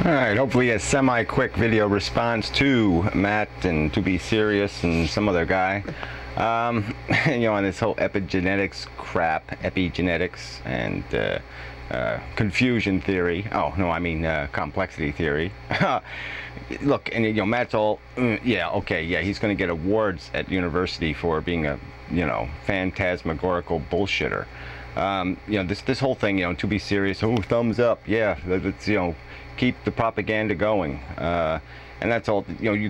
Alright, hopefully a semi-quick video response to Matt and To Be Serious and some other guy. On this whole epigenetics crap, epigenetics and confusion theory. Oh, no, I mean complexity theory. Look, and Matt's all, yeah, okay, yeah, he's going to get awards at university for being a, phantasmagorical bullshitter. This whole thing, To Be Serious, oh, thumbs up, yeah, let's, keep the propaganda going, and that's all. You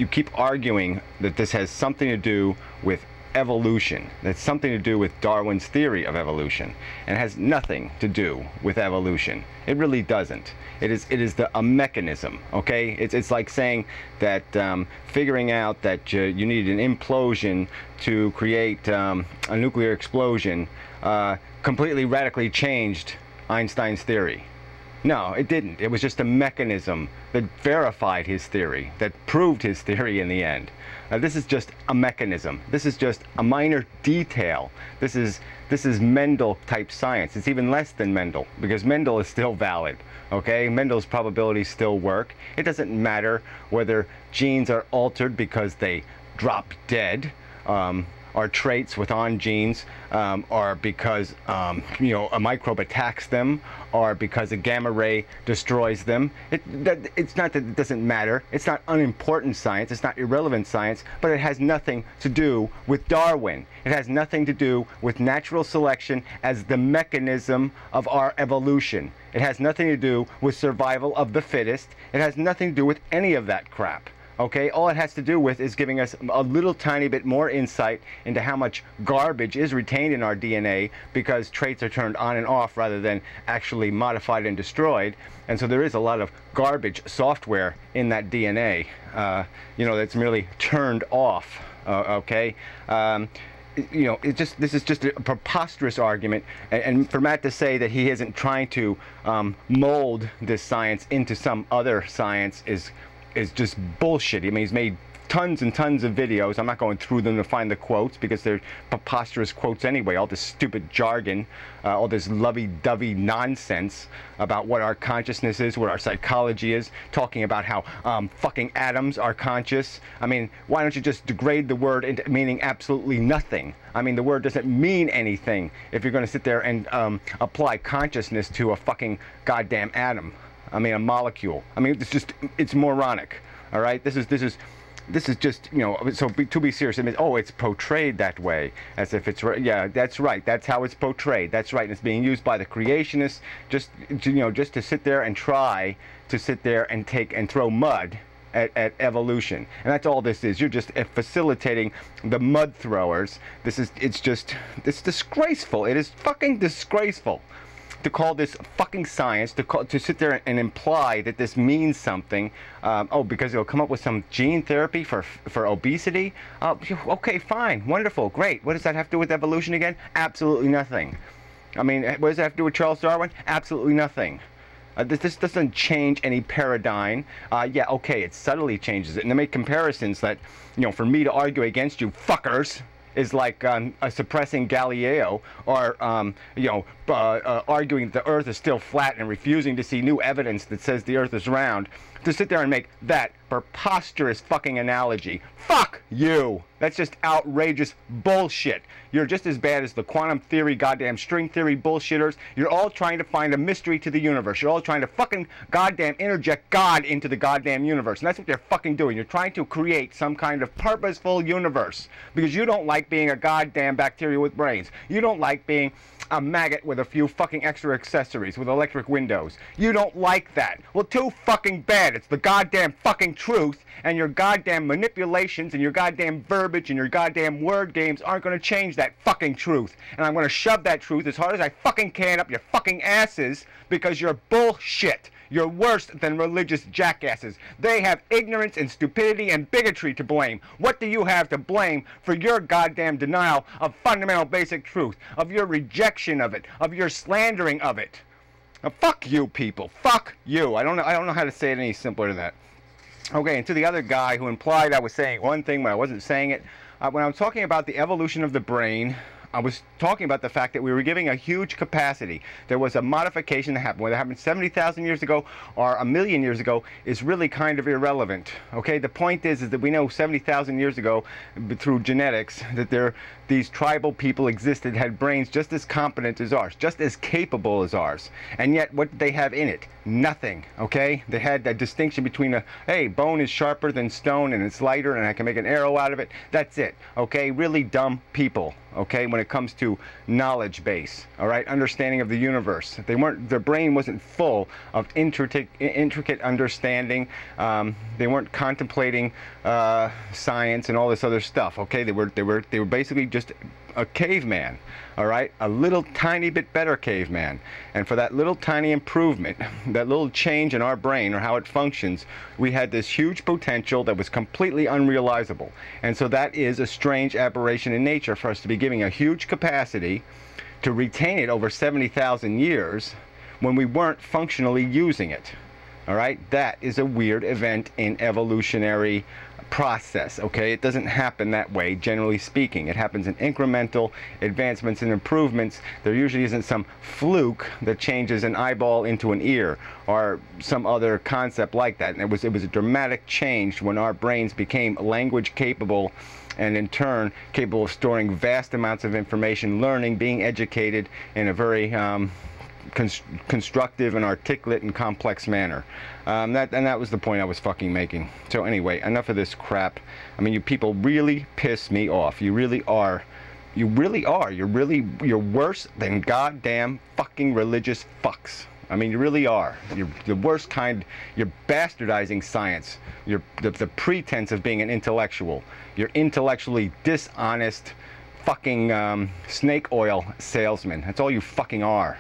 keep arguing that this has something to do with evolution. That's something to do with Darwin's theory of evolution, and it has nothing to do with evolution. It really doesn't. It is a mechanism. Okay, it's like saying that figuring out that you need an implosion to create a nuclear explosion completely radically changed Einstein's theory. No, it didn't. It was just a mechanism that verified his theory, that proved his theory in the end. This is just a mechanism. This is just a minor detail. This is Mendel type science. It's even less than Mendel, because Mendel is still valid. Okay, Mendel's probabilities still work. It doesn't matter whether genes are altered because they drop dead, or traits with genes, or because a microbe attacks them, or because a gamma ray destroys them. It's not that it doesn't matter. It's not unimportant science. It's not irrelevant science. But it has nothing to do with Darwin. It has nothing to do with natural selection as the mechanism of our evolution. It has nothing to do with survival of the fittest. It has nothing to do with any of that crap. Okay, all it has to do with is giving us a little tiny bit more insight into how much garbage is retained in our DNA because traits are turned on and off rather than actually modified and destroyed. And so there is a lot of garbage software in that DNA, that's merely turned off. Okay. This is just a preposterous argument, and for Matt to say that he isn't trying to mold this science into some other science is just bullshit. I mean, he's made tons and tons of videos. I'm not going through them to find the quotes because they're preposterous quotes anyway. All this stupid jargon, all this lovey-dovey nonsense about what our consciousness is, what our psychology is, talking about how fucking atoms are conscious. I mean, why don't you just degrade the word into meaning absolutely nothing? I mean, the word doesn't mean anything if you're going to sit there and apply consciousness to a fucking goddamn atom. I mean, a molecule. I mean, it's moronic. All right, this is just, so To Be Serious, it means, oh, it's portrayed that way, as if it's right. Yeah, that's right. That's how it's portrayed. That's right. And it's being used by the creationists just to sit there and try to sit there and throw mud at evolution. And that's all this is. You're just facilitating the mud throwers. It's disgraceful. It is fucking disgraceful to call this fucking science, to sit there and imply that this means something. Because it'll come up with some gene therapy for obesity. Okay, fine, wonderful, great. What does that have to do with evolution again? Absolutely nothing. I mean, what does that have to do with Charles Darwin? Absolutely nothing. This doesn't change any paradigm. Yeah, okay, it subtly changes it. And they make comparisons that, for me to argue against you fuckers is like suppressing Galileo, or arguing that the Earth is still flat and refusing to see new evidence that says the Earth is round. To sit there and make that preposterous fucking analogy, fuck you. That's just outrageous bullshit. You're just as bad as the quantum theory, goddamn string theory bullshitters. You're all trying to find a mystery to the universe. You're all trying to fucking goddamn interject God into the goddamn universe. And that's what you're fucking doing. You're trying to create some kind of purposeful universe because you don't like being a goddamn bacteria with brains. You don't like being a maggot with a few fucking extra accessories with electric windows. You don't like that. Well, too fucking bad. It's the goddamn fucking truth, and your goddamn manipulations and your goddamn verbiage and your goddamn word games aren't going to change that fucking truth. And I'm going to shove that truth as hard as I fucking can up your fucking asses because you're bullshit. You're worse than religious jackasses. They have ignorance and stupidity and bigotry to blame. What do you have to blame for your goddamn denial of fundamental basic truth, of your rejection of it, of your slandering of it? Now, fuck you people. Fuck you. I don't know how to say it any simpler than that. Okay, and to the other guy who implied I was saying one thing when I wasn't saying it, when I was talking about the evolution of the brain, I was talking about the fact that we were giving a huge capacity. There was a modification that happened. Whether it happened 70,000 years ago or a million years ago is really kind of irrelevant. Okay, the point is that we know 70,000 years ago through genetics that these tribal people existed, had brains just as competent as ours, just as capable as ours. And yet, what did they have in it? Nothing. Okay, they had a distinction between hey, bone is sharper than stone and it's lighter and I can make an arrow out of it. That's it. Okay, really dumb people. Okay, when it comes to knowledge base, all right, understanding of the universe. Their brain wasn't full of intricate understanding. They weren't contemplating science and all this other stuff. Okay, they were basically just a caveman, all right, a little tiny bit better caveman. And for that little tiny improvement, that little change in our brain or how it functions, we had this huge potential that was completely unrealizable. And so that is a strange aberration in nature for us to be giving a huge capacity to retain it over 70,000 years when we weren't functionally using it. All right, that is a weird event in evolutionary process. Okay, it doesn't happen that way, generally speaking. It happens in incremental advancements and improvements. There usually isn't some fluke that changes an eyeball into an ear or some other concept like that. And it was a dramatic change when our brains became language capable, and in turn capable of storing vast amounts of information, learning, being educated in a very constructive and articulate and complex manner. That was the point I was fucking making. So anyway, enough of this crap. I mean, you people really piss me off. You really are. You really are. You're worse than goddamn fucking religious fucks. I mean, you really are. You're the worst kind. You're bastardizing science. You're the pretense of being an intellectual. You're intellectually dishonest fucking snake oil salesman. That's all you fucking are.